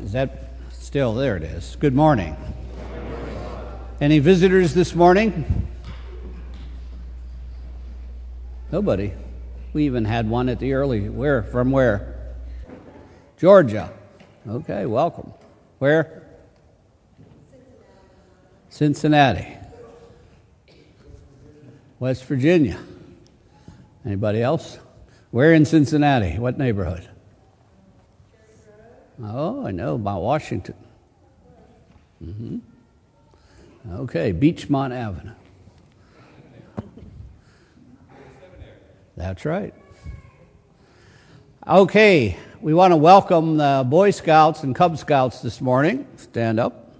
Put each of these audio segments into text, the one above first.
Is that still there? It is. Good morning. Any visitors this morning? Nobody. We even had one at the early. Where? From where? Georgia. Okay, welcome. Where? Cincinnati. West Virginia. Anybody else? Where in Cincinnati? What neighborhood? Oh, I know, about Washington. Okay, Beachmont Avenue. That's right. Okay, we want to welcome the Boy Scouts and Cub Scouts this morning. Stand up.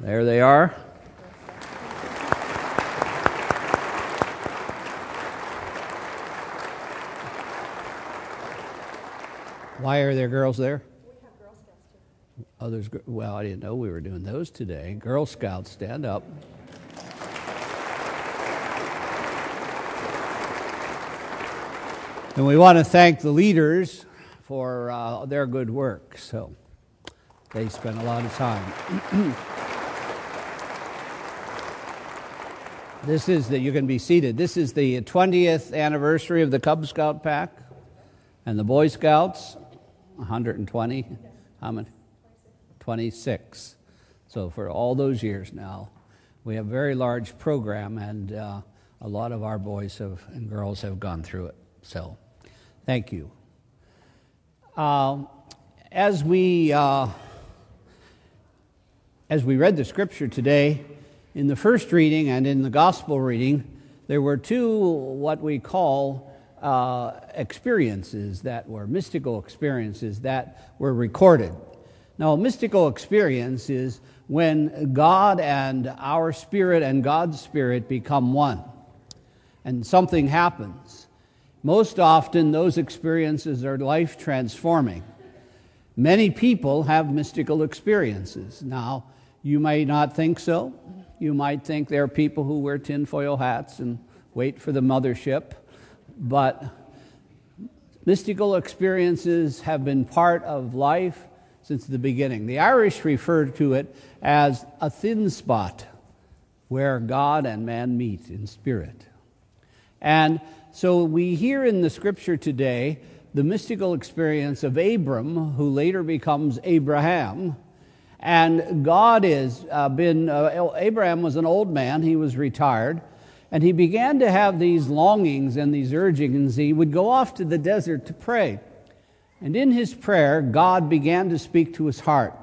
There they are. Why are there girls there? We have Girl Scouts too. Others, well, I didn't know we were doing those today. Girl Scouts, stand up. And we want to thank the leaders for their good work. So they spent a lot of time. You can be seated. This is the 20th anniversary of the Cub Scout Pack and the Boy Scouts. 120, how many? 26. So for all those years now, we have a very large program, and a lot of our boys and girls have gone through it. So thank you. As we read the scripture today, in the first reading and in the gospel reading, there were two what we call experiences that were mystical experiences that were recorded. Now, a mystical experience is when God and our spirit and God's spirit become one, and something happens. Most often, those experiences are life-transforming. Many people have mystical experiences. Now, you may not think so. You might think there are people who wear tinfoil hats and wait for the mothership. But mystical experiences have been part of life since the beginning. The Irish refer to it as a thin spot where God and man meet in spirit. And so we hear in the scripture today the mystical experience of Abram, who later becomes Abraham. And God Abraham was an old man, he was retired. And he began to have these longings and these urgings. He would go off to the desert to pray. And in his prayer, God began to speak to his heart.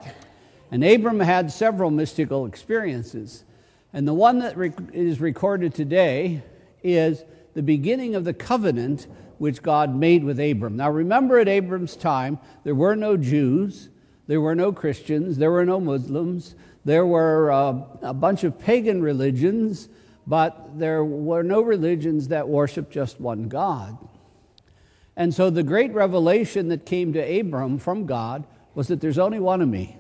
And Abram had several mystical experiences. And the one that is recorded today is the beginning of the covenant which God made with Abram. Now remember, at Abram's time, there were no Jews, there were no Christians, there were no Muslims, there were a bunch of pagan religions, but there were no religions that worship just one God. And so the great revelation that came to Abram from God was that there's only one of me.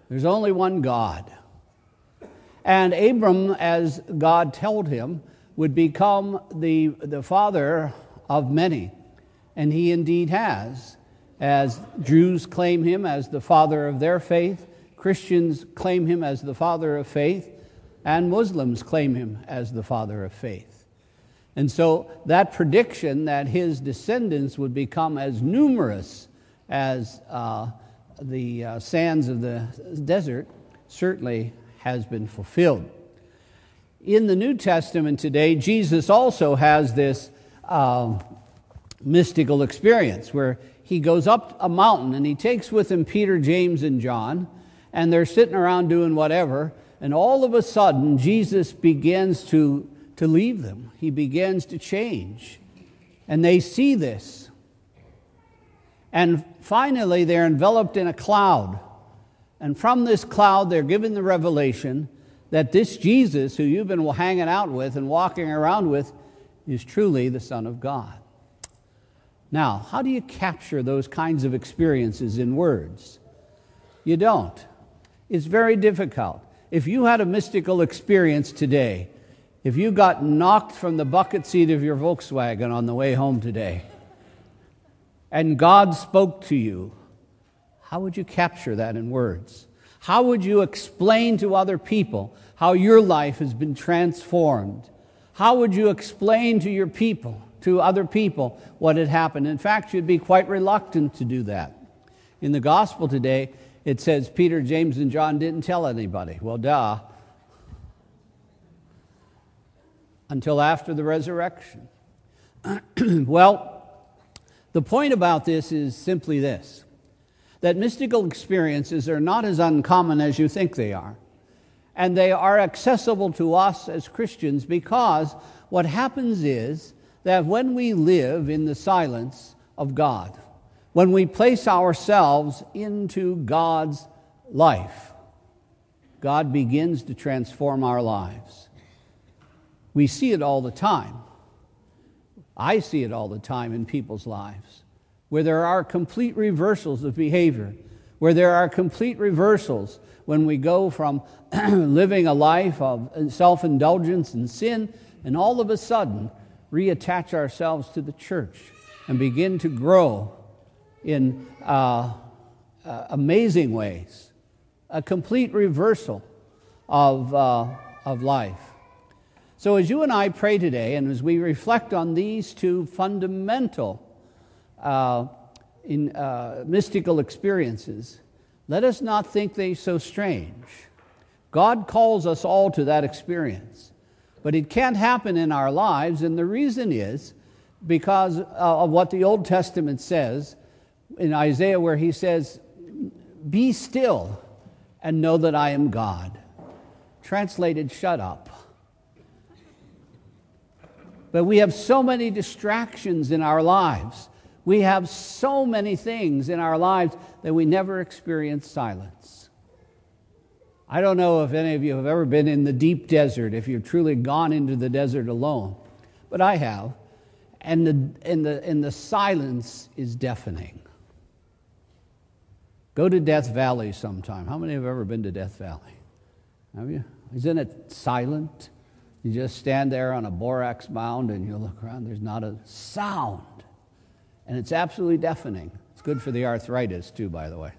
There's only one God. And Abram, as God told him, would become the father of many. And he indeed has. As Jews claim him as the father of their faith, Christians claim him as the father of faith, and Muslims claim him as the father of faith. And so that prediction that his descendants would become as numerous as the sands of the desert certainly has been fulfilled. In the New Testament today, Jesus also has this mystical experience where he goes up a mountain and he takes with him Peter, James, and John, and they're sitting around doing whatever. And all of a sudden, Jesus begins to leave them. He begins to change. And they see this. And finally, they're enveloped in a cloud. And from this cloud, they're given the revelation that this Jesus, who you've been hanging out with and walking around with, is truly the Son of God. Now, how do you capture those kinds of experiences in words? You don't. It's very difficult. If you had a mystical experience today, if you got knocked from the bucket seat of your Volkswagen on the way home today, and God spoke to you, How would you capture that in words? How would you explain to other people how your life has been transformed? How would you explain to your people, to other people, what had happened? In fact, you'd be quite reluctant to do that. In the gospel today, it says Peter, James, and John didn't tell anybody. Well, duh. Until after the resurrection. Well, the point about this is simply this, that mystical experiences are not as uncommon as you think they are. And they are accessible to us as Christians because what happens is that when we live in the silence of God, when we place ourselves into God's life, God begins to transform our lives. We see it all the time. I see it all the time in people's lives, where there are complete reversals of behavior, where there are complete reversals when we go from living a life of self-indulgence and sin, and all of a sudden reattach ourselves to the church and begin to grow in amazing ways, a complete reversal of life. So as you and I pray today, and as we reflect on these two fundamental mystical experiences, let us not think they so strange. God calls us all to that experience, but it can't happen in our lives, and the reason is because of what the Old Testament says in Isaiah, where he says, "Be still and know that I am God." Translated, shut up. But we have so many distractions in our lives. We have so many things in our lives that we never experience silence. I don't know if any of you have ever been in the deep desert, if you've truly gone into the desert alone, but I have. And the silence is deafening. Go to Death Valley sometime. How many have ever been to Death Valley? Have you? Isn't it silent? You just stand there on a borax mound and you look around. There's not a sound. And it's absolutely deafening. It's good for the arthritis too, by the way.